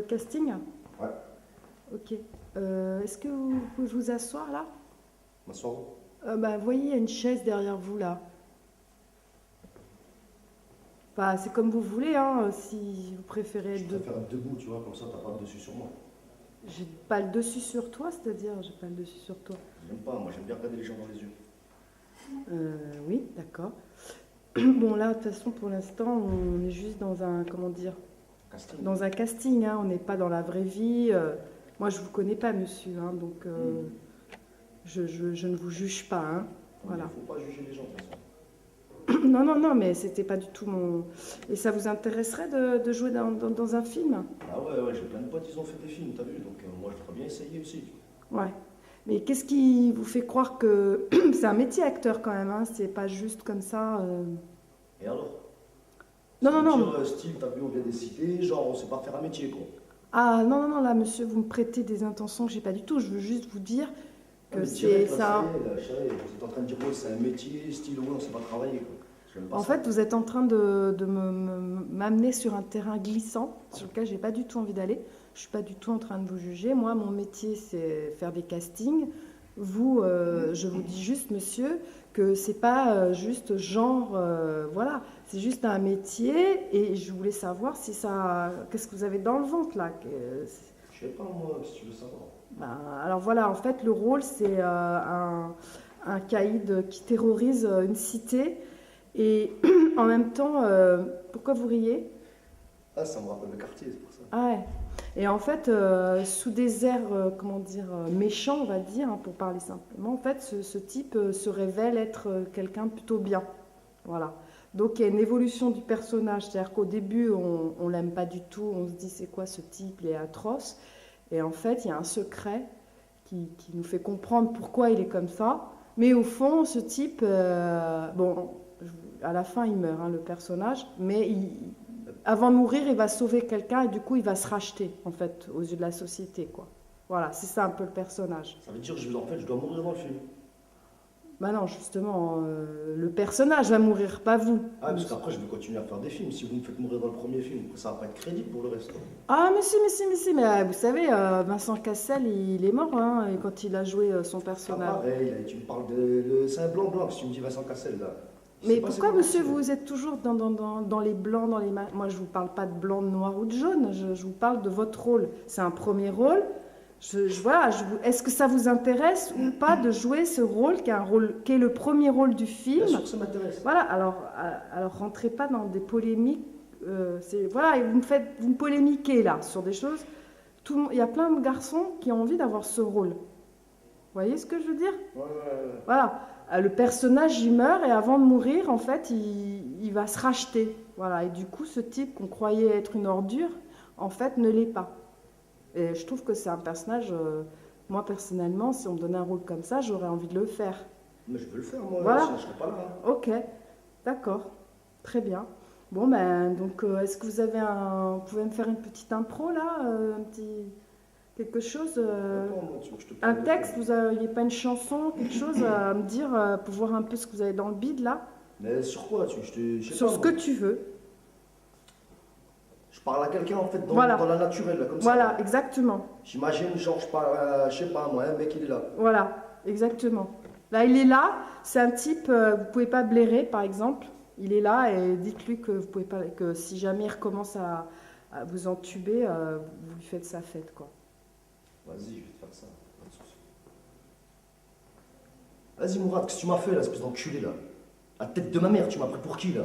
casting? Ouais. Ok. Est-ce que vous pouvez vous asseoir là? M'asseoir où? Vous voyez, il y a une chaise derrière vous là. Enfin, c'est comme vous voulez, hein, si vous préférez Je être de... préfère être debout, tu vois, comme ça t'as pas le dessus sur moi. J'ai pas le dessus sur toi, c'est-à-dire j'ai pas le dessus sur toi. J'aime pas, moi j'aime bien regarder les gens dans les yeux. Oui, d'accord. Bon là, de toute façon, pour l'instant, on est juste dans un, comment dire, Casting. dans un casting, hein, on n'est pas dans la vraie vie. Moi, je vous connais pas, monsieur, hein, donc je ne vous juge pas, hein, voilà. Il faut pas juger les gens de toute façon. Non, non, non, mais c'était pas du tout mon... Et ça vous intéresserait de jouer dans un film? Ah ouais, j'ai plein de potes, ils ont fait des films, t'as vu, donc moi je voudrais bien essayer aussi. Ouais. Mais qu'est-ce qui vous fait croire que... C'est un métier acteur quand même, hein, c'est pas juste comme ça... Et alors? Non, non, non. Style, t'as vu, on vient des cités, genre on sait pas faire un métier quoi. Ah non, non, non, là, monsieur, vous me prêtez des intentions que j'ai pas du tout. Je veux juste vous dire que Mais c'est direct, là, ça. vous êtes en train de dire, ouais, c'est un métier, style, ouais, on sait pas travailler quoi. J'aime pas En ça. fait, vous êtes en train de m'amener sur un terrain glissant sur lequel j'ai pas du tout envie d'aller. Je suis pas du tout en train de vous juger. Moi, mon métier, c'est faire des castings. Vous, je vous dis juste, monsieur, que c'est pas juste genre, voilà, c'est juste un métier. Et je voulais savoir si ça, qu'est-ce que vous avez dans le ventre là? Je sais pas moi, si tu veux savoir. Alors voilà, en fait, le rôle, c'est un caïd qui terrorise une cité. Et en même temps, pourquoi vous riez? Ah, ça me rappelle le quartier, c'est pour ça. Ah ouais. Et en fait, sous des airs, comment dire, méchants, on va dire, hein, pour parler simplement, en fait, ce type se révèle être quelqu'un de plutôt bien. Voilà. Donc il y a une évolution du personnage, c'est-à-dire qu'au début, on l'aime pas du tout, on se dit c'est quoi ce type, il est atroce. Et en fait, il y a un secret qui nous fait comprendre pourquoi il est comme ça. Mais au fond, ce type, bon, à la fin, il meurt, hein, le personnage, mais avant de mourir, il va sauver quelqu'un et du coup, il va se racheter, en fait, aux yeux de la société, quoi. Voilà, c'est ça un peu le personnage. Ça veut dire que en fait, je dois mourir dans le film. Bah non, justement, le personnage va mourir, pas vous. Ah, parce qu'après, je vais continuer à faire des films. Si vous me faites mourir dans le premier film, après, ça va pas être crédible pour le reste. Ah, mais si, mais vous savez, Vincent Cassel, il est mort, hein, et quand il a joué son Ah, personnage. pareil, là, tu me parles de. C'est un blanc-blanc, si tu me dis Vincent Cassel, là. Je Mais sais pas pourquoi, c'est quoi, monsieur, c'est- vous êtes toujours dans les blancs, dans les... Moi, je vous parle pas de blanc, de noir ou de jaune, je vous parle de votre rôle. C'est un premier rôle. Voilà, est-ce que ça vous intéresse ou pas de jouer ce rôle qui est le premier rôle du film? Bien sûr que ça m'intéresse. Voilà, alors rentrez pas dans des polémiques. Voilà, et vous me polémiquez là sur des choses. Il y a plein de garçons qui ont envie d'avoir ce rôle. Vous voyez ce que je veux dire? Ouais. Voilà, le personnage il meurt et avant de mourir, en fait, il va se racheter. Voilà, et du coup, ce type qu'on croyait être une ordure, en fait, ne l'est pas. Et je trouve que c'est un personnage, moi personnellement, si on me donnait un rôle comme ça, j'aurais envie de le faire. Mais je veux le faire, moi, Voilà. sinon je serais pas là. Hein. Ok, d'accord, très bien. Bon, donc, est-ce que vous pouvez me faire une petite impro là, quelque chose, Attends, moi, tu veux que je te un parle de texte, quoi? vous n'auriez pas une chanson, quelque chose à me dire pour voir un peu ce que vous avez dans le bide là, Mais sur quoi je sais sur pas, ce moi. que tu veux. Je parle à quelqu'un, en fait, Voilà. dans la naturelle, là, comme ça. Voilà, exactement. J'imagine, genre, je parle, je sais pas, moi, un mec, il est là. Voilà, exactement. Là, il est là, c'est un type, vous pouvez pas blairer par exemple. Il est là et dites-lui que vous pouvez pas, que si jamais il recommence à vous entuber, vous lui faites sa fête, quoi. Vas-y, je vais te faire ça. Pas de souci. Vas-y, Mourad, qu'est-ce que tu m'as fait, là, espèce d'enculé, là? La tête de ma mère, tu m'as pris pour qui, là?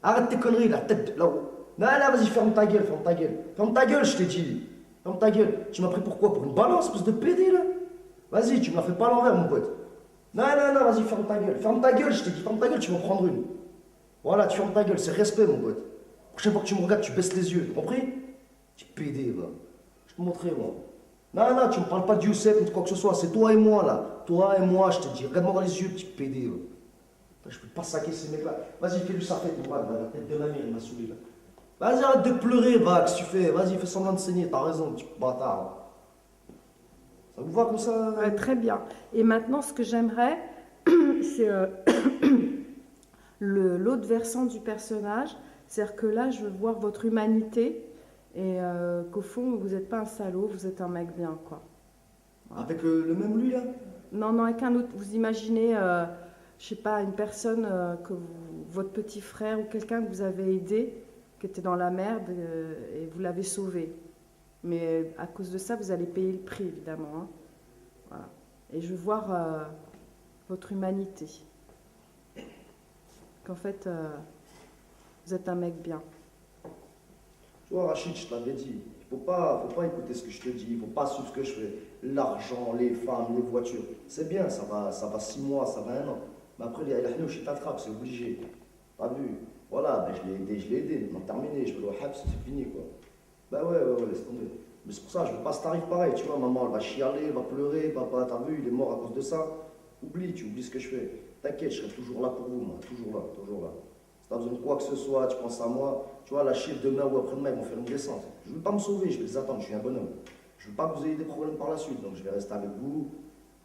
Arrête tes conneries, la tête de... Là-haut. Non, vas-y, ferme ta gueule, ferme ta gueule. Ferme ta gueule, je t'ai dit. Ferme ta gueule. Tu m'as pris pour quoi? Pour une balance, espèce de pédé, là? Vas-y, tu me la fais pas à l'envers, mon pote. Non, vas-y, ferme ta gueule. Ferme ta gueule, je t'ai dit, ferme ta gueule, tu vas en prendre une. Voilà, tu fermes ta gueule, c'est respect, mon pote. Prochaine fois que tu me regardes, tu baisses les yeux, t'as compris? Tu pédé, va. Je te montrerai, moi. Non, tu me parles pas de Youssef ou de quoi que ce soit, c'est toi et moi, là. Toi et moi, je te dis, regarde-moi dans les yeux, petit pédé, va. Je peux pas saquer ces mecs-là. Vas-y, fais-lui sa fête, Mourad, la tête de ma mère, il m'a saoulé, là. Vas-y, arrête de pleurer, va, qu'est-ce que tu fais? Vas-y, fais semblant de saigner, t'as raison, petit bâtard. Ça vous va comme ça? Ouais, très bien. Et maintenant, ce que j'aimerais, c'est l'autre versant du personnage. C'est-à-dire que là, je veux voir votre humanité Et qu'au fond, vous n'êtes pas un salaud, vous êtes un mec bien, quoi. Voilà. Avec le même lui, là? Non, non, avec un autre. Vous imaginez, je sais pas, une personne votre petit frère ou quelqu'un que vous avez aidé, qui était dans la merde, et vous l'avez sauvé. Mais à cause de ça, vous allez payer le prix, évidemment, hein. Voilà. Et je veux voir votre humanité. Qu'en fait, vous êtes un mec bien. Tu vois, Rachid, je t'avais dit, faut pas écouter ce que je te dis, il faut pas suivre ce que je fais. L'argent, les femmes, les voitures, c'est bien, ça va 6 mois, ça va 1 an. Mais après, les halahni, je t'attrape, c'est obligé. T'as vu? Voilà, ben, je l'ai aidé, maintenant terminé, je veux le wahab, c'est fini, quoi. Bah ouais, laisse tomber. Mais c'est pour ça, je veux pas ce tarif pareil, tu vois, maman, elle va chialer, elle va pleurer, papa, t'as vu, il est mort à cause de ça. Oublie, tu oublies ce que je fais. T'inquiète, je serai toujours là pour vous, moi, toujours là, toujours là. Si t'as besoin de quoi que ce soit, tu penses à moi, tu vois, la chiffre demain ou après-demain, ils vont faire une descente. Je veux pas me sauver, je vais les attendre, je suis un bonhomme. Je veux pas que vous ayez des problèmes par la suite, donc je vais rester avec vous.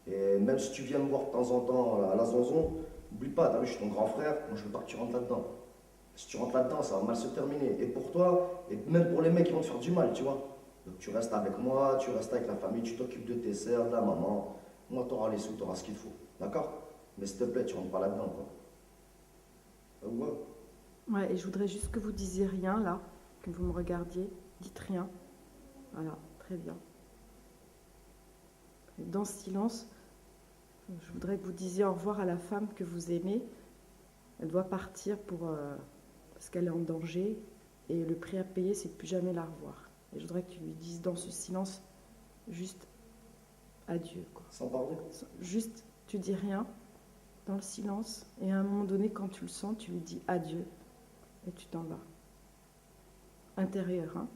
Et même si tu viens me voir de temps en temps à la zonzon, oublie pas, t'as vu, je suis ton grand frère, moi je veux pas que tu rentres là-dedans. Si tu rentres là-dedans, ça va mal se terminer. Et pour toi, et même pour les mecs qui vont te faire du mal, tu vois. Donc tu restes avec moi, tu restes avec la famille, tu t'occupes de tes sœurs, de la maman. Moi, t'auras les sous, t'auras ce qu'il faut. D'accord? Mais s'il te plaît, tu rentres pas là-dedans, quoi. Ça vous va? Ouais, et je voudrais juste que vous disiez rien, là, que vous me regardiez. Dites rien. Voilà, très bien. Et dans ce silence, je voudrais que vous disiez au revoir à la femme que vous aimez. Elle doit partir parce qu'elle est en danger. Et le prix à payer, c'est de plus jamais la revoir. Et je voudrais que tu lui dises dans ce silence juste adieu, quoi. Sans parler? Juste, tu dis rien dans le silence. Et à un moment donné, quand tu le sens, tu lui dis adieu. Et tu t'en vas. Intérieur, hein.